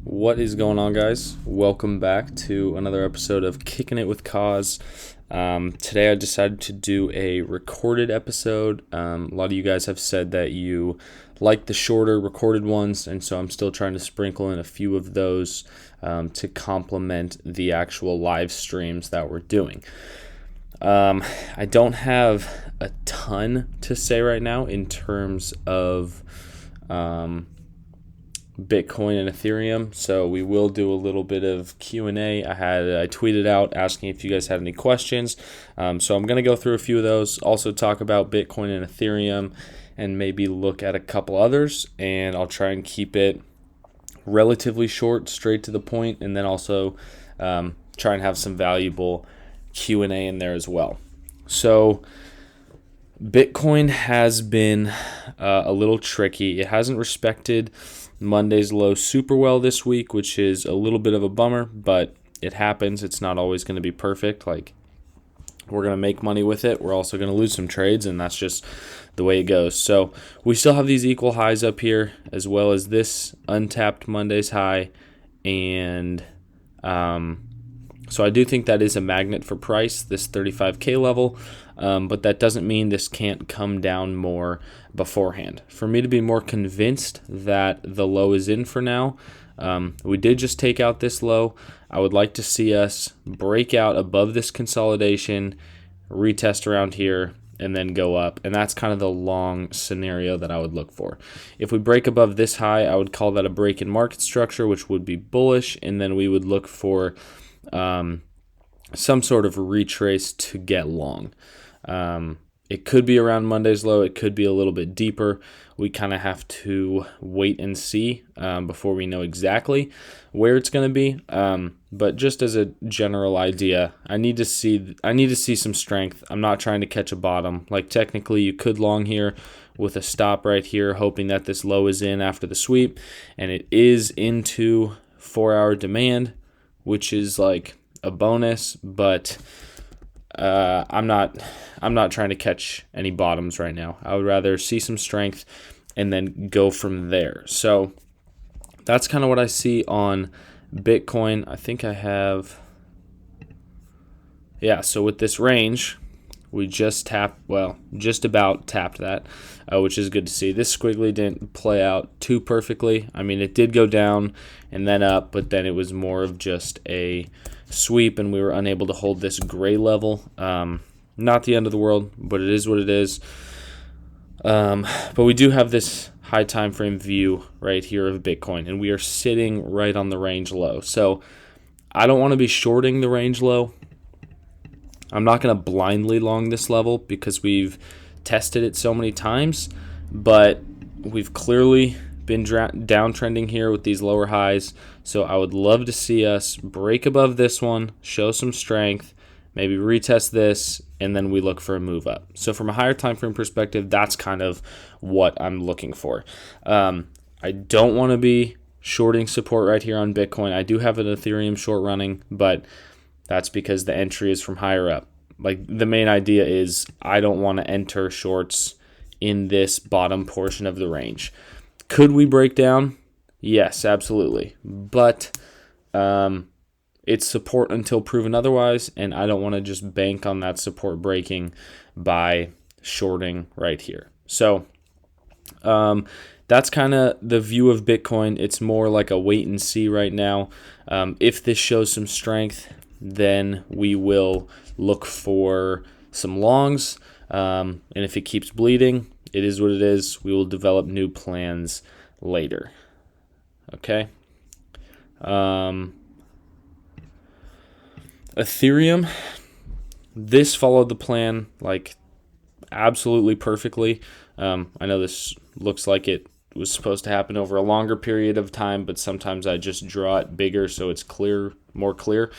What is going on, guys? Welcome back to another episode of Kicking It with Cause. Today I decided to do a recorded episode. A lot of you guys have said that you like the shorter recorded ones, and so I'm still trying to sprinkle in a few of those to complement the actual live streams that we're doing. I don't have a ton to say right now in terms of Bitcoin and Ethereum, so we will do a little bit of Q&A. I tweeted out asking if you guys had any questions, so I'm going to go through a few of those, also talk about Bitcoin and Ethereum, and maybe look at a couple others, and I'll try and keep it relatively short, straight to the point, and then also try and have some valuable Q&A in there as well. So Bitcoin has been a little tricky. It hasn't respected Monday's low super well this week, which is a little bit of a bummer, but it happens. It's not always going to be perfect. Like, we're going to make money with it. We're also going to lose some trades, and that's just the way it goes. So we still have these equal highs up here, as well as this untapped Monday's high, and so I do think that is a magnet for price, this 35K level, but that doesn't mean this can't come down more beforehand. For me to be more convinced that the low is in for now, we did just take out this low. I would like to see us break out above this consolidation, retest around here, and then go up. And that's kind of the long scenario that I would look for. If we break above this high, I would call that a break in market structure, which would be bullish, and then we would look for some sort of retrace to get long. It could be around Monday's low. It could be a little bit deeper. We kind of have to wait and see before we know exactly where it's going to be. But just as a general idea, I need to see some strength. I'm not trying to catch a bottom. Like, technically, you could long here with a stop right here, hoping that this low is in after the sweep, and it is into 4-hour demand, which is like a bonus, but I'm not trying to catch any bottoms right now. I would rather see some strength and then go from there. So that's kind of what I see on Bitcoin. I think I have, so with this range, we just about tapped that, which is good to see. This squiggly didn't play out too perfectly. I mean, it did go down and then up, but then it was more of just a sweep, and we were unable to hold this gray level. Not the end of the world, but it is what it is. But we do have this high time frame view right here of Bitcoin, and we are sitting right on the range low. So I don't want to be shorting the range low. I'm not going to blindly long this level because we've tested it so many times, but we've clearly been downtrending here with these lower highs. So I would love to see us break above this one, show some strength, maybe retest this, and then we look for a move up. So from a higher time frame perspective, that's kind of what I'm looking for. I don't want to be shorting support right here on Bitcoin. I do have an Ethereum short running, but that's because the entry is from higher up. Like, the main idea is I don't want to enter shorts in this bottom portion of the range. Could we break down? Yes, absolutely. But it's support until proven otherwise, and I don't want to just bank on that support breaking by shorting right here. So that's kind of the view of Bitcoin. It's more like a wait and see right now. If this shows some strength, then we will look for some longs, and if it keeps bleeding, it is what it is. We will develop new plans later. Okay. Ethereum, this followed the plan like absolutely perfectly. I know this looks like it was supposed to happen over a longer period of time, but sometimes I just draw it bigger so it's more clear.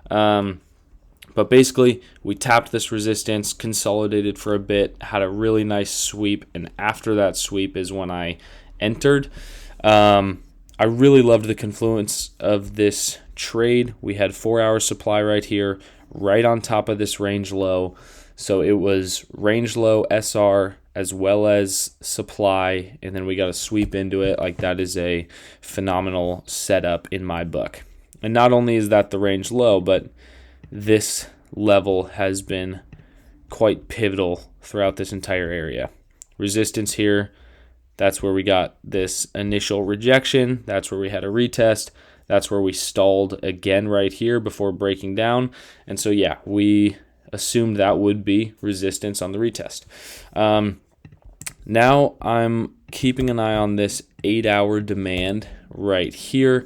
But basically, we tapped this resistance, consolidated for a bit, had a really nice sweep, and after that sweep is when I entered. I really loved the confluence of this trade. We had 4-hour supply right here, right on top of this range low. So it was range low, SR, as well as supply, and then we got to sweep into it. Like, that is a phenomenal setup in my book. And not only is that the range low, but this level has been quite pivotal throughout this entire area. Resistance here, that's where we got this initial rejection. That's where we had a retest. That's where we stalled again right here before breaking down. And so, yeah, we assumed that would be resistance on the retest. Now I'm keeping an eye on this 8-hour demand right here.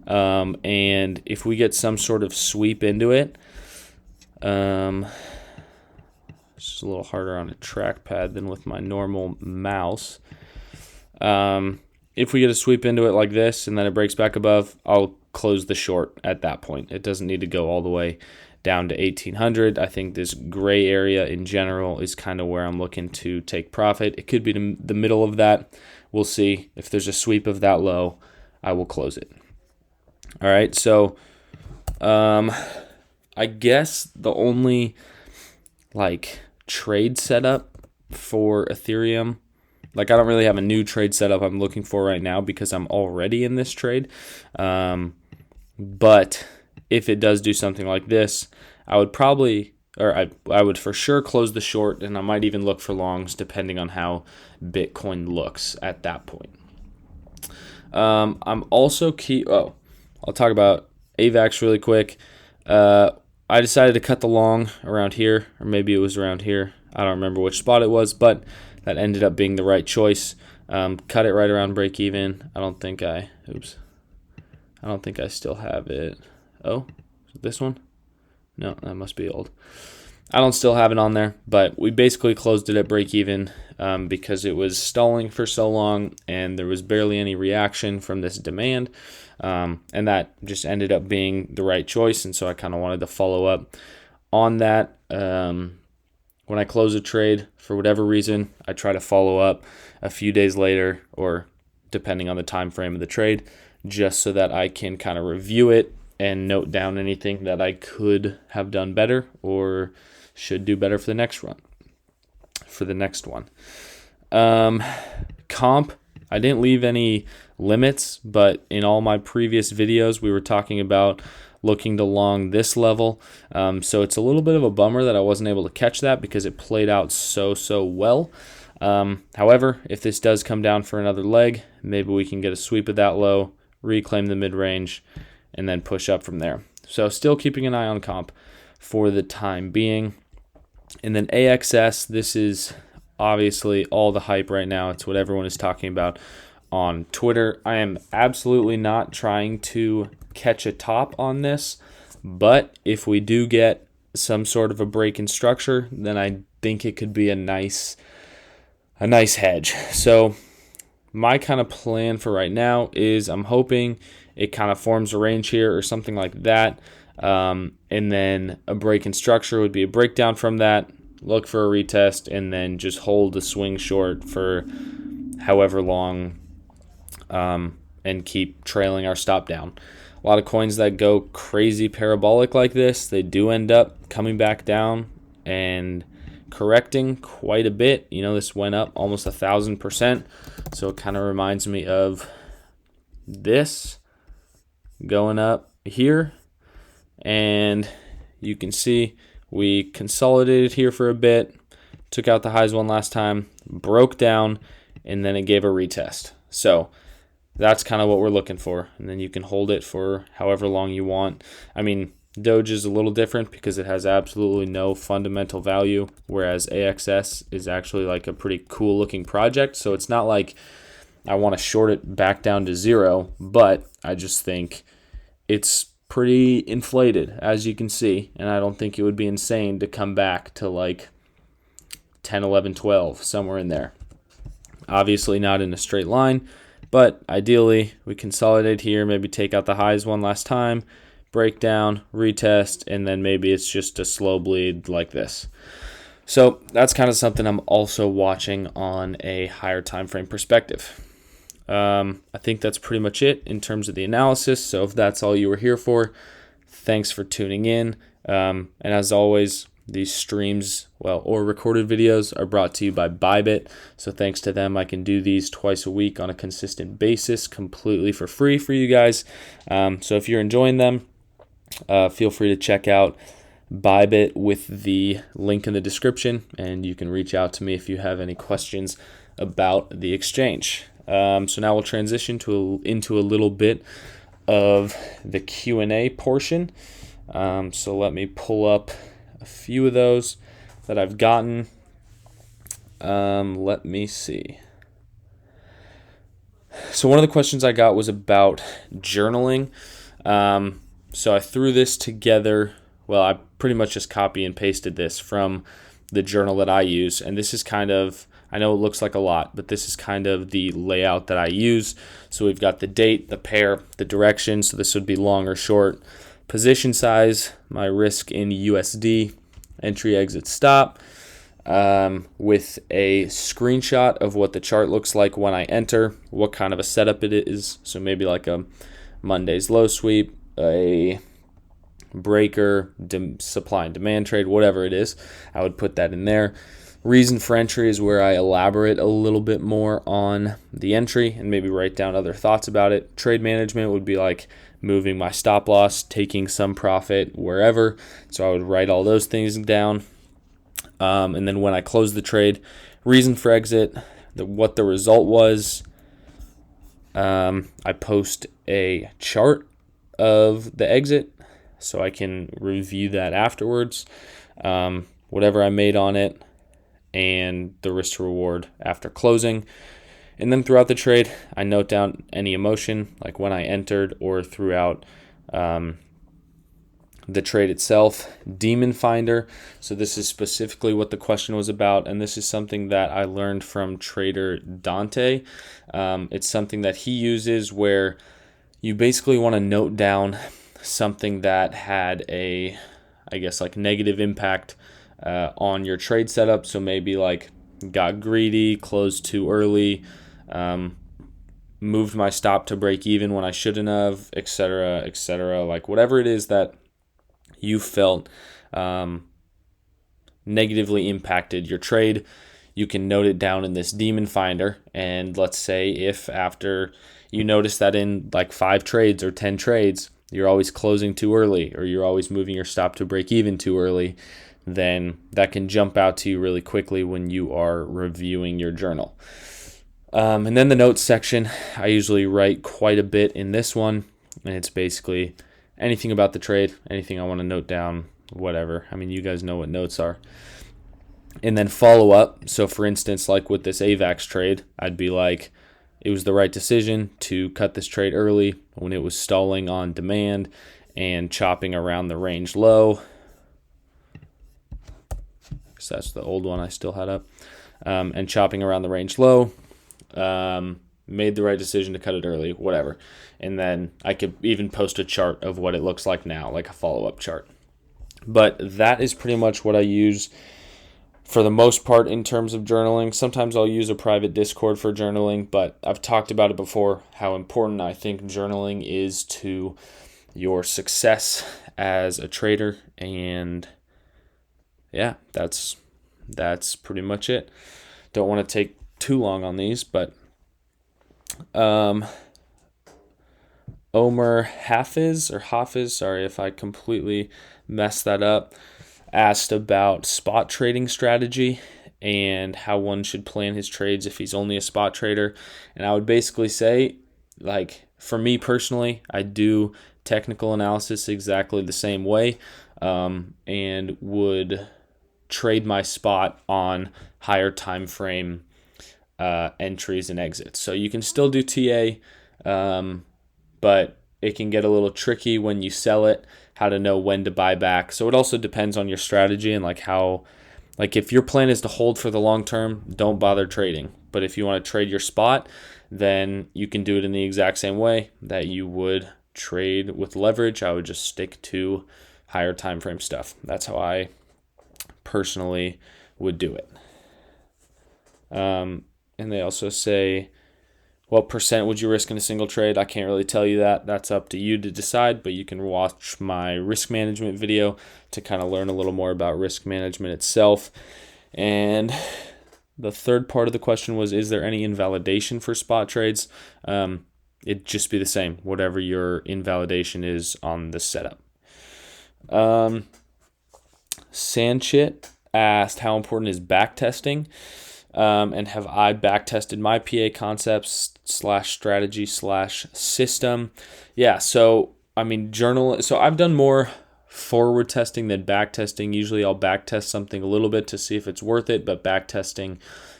And if we get some sort of sweep into it, it's just a little harder on a trackpad than with my normal mouse. If we get a sweep into it like this and then it breaks back above, I'll close the short at that point. It doesn't need to go all the way down to 1800. I think this gray area in general is kind of where I'm looking to take profit. It could be the middle of that. We'll see. If there's a sweep of that low, I will close it. All right, so I guess the only trade setup for Ethereum, I don't really have a new trade setup I'm looking for right now because I'm already in this trade. But if it does do something like this, I would I would for sure close the short, and I might even look for longs depending on how Bitcoin looks at that point. I'm also I'll talk about AVAX really quick. I decided to cut the long around here, or maybe it was around here. I don't remember which spot it was, but that ended up being the right choice. Cut it right around break even. I don't think I still have it. Oh, this one? No, that must be old. I don't still have it on there, but we basically closed it at break even because it was stalling for so long and there was barely any reaction from this demand. And that just ended up being the right choice. And so I kind of wanted to follow up on that. When I close a trade, for whatever reason, I try to follow up a few days later, or depending on the time frame of the trade, just so that I can kind of review it and note down anything that I could have done better or should do better for the next one. Comp, I didn't leave any limits, but in all my previous videos, we were talking about looking to long this level. So it's a little bit of a bummer that I wasn't able to catch that because it played out so well. However, if this does come down for another leg, maybe we can get a sweep of that low, reclaim the mid-range, and then push up from there. So still keeping an eye on comp for the time being. And then AXS, this is obviously all the hype right now. It's what everyone is talking about on Twitter. I am absolutely not trying to catch a top on this, but if we do get some sort of a break in structure, then I think it could be a nice hedge. So my kind of plan for right now is I'm hoping it kind of forms a range here or something like that. And then a break in structure would be a breakdown from that, look for a retest, and then just hold the swing short for however long and keep trailing our stop down. A lot of coins that go crazy parabolic like this, they do end up coming back down and correcting quite a bit. This went up almost 1,000%. So it kind of reminds me of this going up here. And you can see we consolidated here for a bit, took out the highs one last time, broke down, and then it gave a retest. So that's kind of what we're looking for. And then you can hold it for however long you want. I mean, Doge is a little different because it has absolutely no fundamental value, whereas AXS is actually a pretty cool looking project. So it's not like I want to short it back down to zero, but I just think it's pretty inflated, as you can see, and I don't think it would be insane to come back to 10, 11, 12, somewhere in there. Obviously not in a straight line, but ideally we consolidate here, maybe take out the highs one last time, break down, retest, and then maybe it's just a slow bleed like this. So that's kind of something I'm also watching on a higher time frame perspective. I think that's pretty much it in terms of the analysis. So if that's all you were here for, thanks for tuning in. And as always, These streams, or recorded videos, are brought to you by Bybit. So thanks to them, I can do these twice a week on a consistent basis, completely for free for you guys. So if you're enjoying them, feel free to check out Bybit with the link in the description, and you can reach out to me if you have any questions about the exchange. So now we'll transition into a little bit of the Q&A portion. So let me pull up a few of those that I've gotten. Let me see. So one of the questions I got was about journaling. So I threw this together. I pretty much just copy and pasted this from the journal that I use. And this is kind of, I know it looks like a lot, but this is kind of the layout that I use. So we've got the date, the pair, the direction. So this would be long or short. Position size, my risk in USD, entry, exit, stop, with a screenshot of what the chart looks like when I enter, what kind of a setup it is. So maybe like a Monday's low sweep, a breaker, supply and demand trade, whatever it is, I would put that in there. Reason for entry is where I elaborate a little bit more on the entry and maybe write down other thoughts about it. Trade management would be like moving my stop loss, taking some profit wherever. So I would write all those things down. And then when I close the trade, reason for exit, what the result was. I post a chart of the exit so I can review that afterwards, whatever I made on it, and the risk to reward after closing. And then throughout the trade, I note down any emotion, like when I entered or throughout the trade itself. Demon Finder. So this is specifically what the question was about, and this is something that I learned from trader Dante. It's something that he uses where you basically want to note down something that had a, negative impact on your trade setup. So maybe like got greedy, closed too early, moved my stop to break even when I shouldn't have, etc., etc. Like whatever it is that you felt negatively impacted your trade, you can note it down in this Demon Finder. And let's say if after you notice that in like 5 trades or 10 trades, you're always closing too early or you're always moving your stop to break even too early, then that can jump out to you really quickly when you are reviewing your journal. And then the notes section, I usually write quite a bit in this one, and it's basically anything about the trade, anything I want to note down, whatever. I mean, you guys know what notes are. And then follow up. So for instance, like with this AVAX trade, I'd be like, it was the right decision to cut this trade early when it was stalling on demand and chopping around the range low. So that's the old one I still had up. And chopping around the range low. Made the right decision to cut it early, whatever. And then I could even post a chart of what it looks like now, like a follow-up chart. But that is pretty much what I use for the most part in terms of journaling. Sometimes I'll use a private Discord for journaling, but I've talked about it before, how important I think journaling is to your success as a trader. And yeah, that's pretty much it. Don't want to take too long on these, but Omer Hafiz, sorry if I completely messed that up, asked about spot trading strategy and how one should plan his trades if he's only a spot trader. And I would basically say, like, for me personally, I do technical analysis exactly the same way, and would trade my spot on higher time frame entries and exits. So you can still do TA, but it can get a little tricky when you sell it, how to know when to buy back. So it also depends on your strategy and if your plan is to hold for the long term, don't bother trading. But if you want to trade your spot, then you can do it in the exact same way that you would trade with leverage. I would just stick to higher time frame stuff. That's how I personally would do it. And they also say, what percent would you risk in a single trade? I can't really tell you that. That's up to you to decide, but you can watch my risk management video to kind of learn a little more about risk management itself. And the third part of the question was, is there any invalidation for spot trades? It'd just be the same, whatever your invalidation is on the setup. Sanchit asked, how important is backtesting? And have I backtested my PA concepts / strategy / system? Yeah, so I mean, so I've done more forward testing than back testing. Usually I'll back test something a little bit to see if it's worth it, but back testing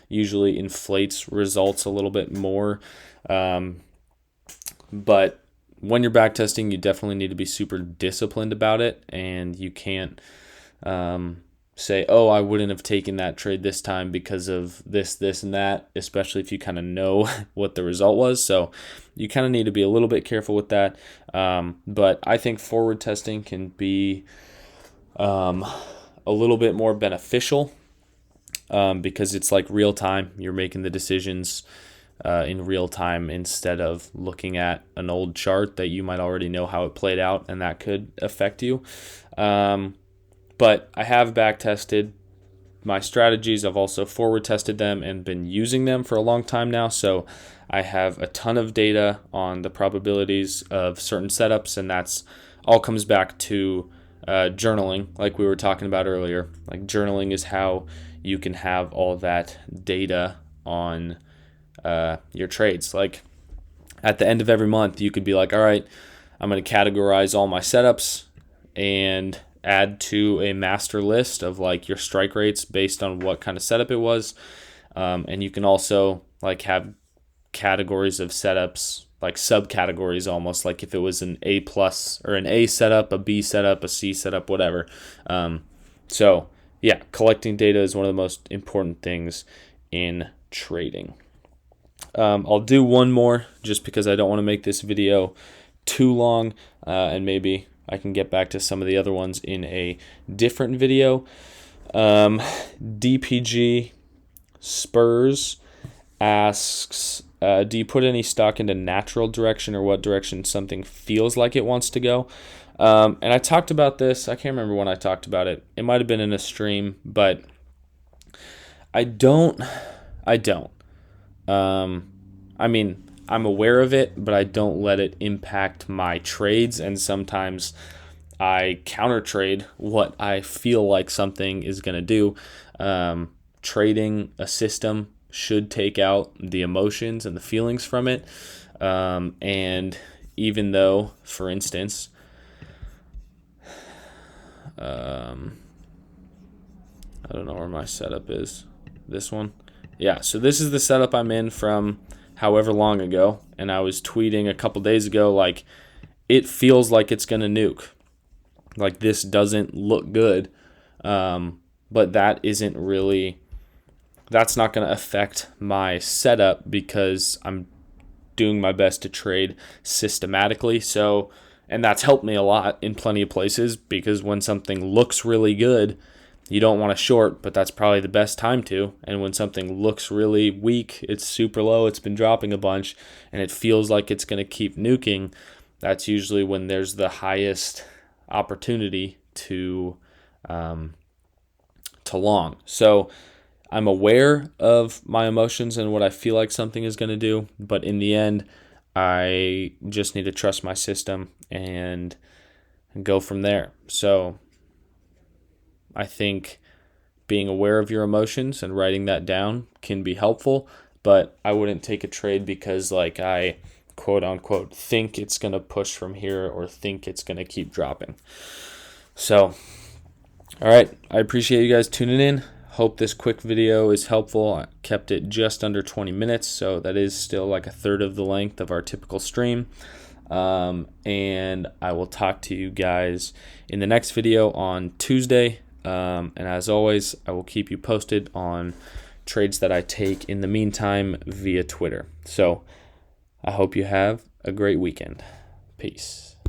usually inflates results a little bit more. But when you're back testing, you definitely need to be super disciplined about it, and you can't say, oh, I wouldn't have taken that trade this time because of this, and that, especially if you kind of know what the result was. So you kind of need to be a little bit careful with that. But I think forward testing can be a little bit more beneficial because it's like real time. You're making the decisions in real time instead of looking at an old chart that you might already know how it played out, and that could affect you. But I have back tested my strategies. I've also forward tested them and been using them for a long time now. So I have a ton of data on the probabilities of certain setups, and that's all comes back to journaling, like we were talking about earlier. Like, journaling is how you can have all that data on your trades. Like, at the end of every month, you could be like, all right, I'm going to categorize all my setups and add to a master list of like your strike rates based on what kind of setup it was. And you can also like have categories of setups, like subcategories almost, like if it was an A plus or an A setup, a B setup, a C setup, whatever. So yeah, collecting data is one of the most important things in trading. I'll do one more just because I don't want to make this video too long, and maybe I can get back to some of the other ones in a different video. DPG Spurs asks, do you put any stock into natural direction or what direction something feels like it wants to go? And I talked about this. I can't remember when I talked about it. It might have been in a stream, but I don't. I mean, I'm aware of it, but I don't let it impact my trades, and sometimes I counter trade what I feel like something is going to do. Trading a system should take out the emotions and the feelings from it. And even though, for instance, I don't know where my setup is. This one? Yeah, so this is the setup I'm in from however long ago, and I was tweeting a couple days ago, like, it feels like it's going to nuke. Like, this doesn't look good, but that's not going to affect my setup because I'm doing my best to trade systematically. So, and that's helped me a lot in plenty of places, because when something looks really good, you don't want to short, but that's probably the best time to. And when something looks really weak, it's super low, it's been dropping a bunch, and it feels like it's going to keep nuking, that's usually when there's the highest opportunity to long. So I'm aware of my emotions and what I feel like something is going to do, but in the end, I just need to trust my system and go from there. So I think being aware of your emotions and writing that down can be helpful, but I wouldn't take a trade because, like, I quote unquote think it's going to push from here or think it's going to keep dropping. So, all right, I appreciate you guys tuning in. Hope this quick video is helpful. I kept it just under 20 minutes, so that is still like a third of the length of our typical stream. And I will talk to you guys in the next video on Tuesday. And as always, I will keep you posted on trades that I take in the meantime via Twitter. So I hope you have a great weekend. Peace.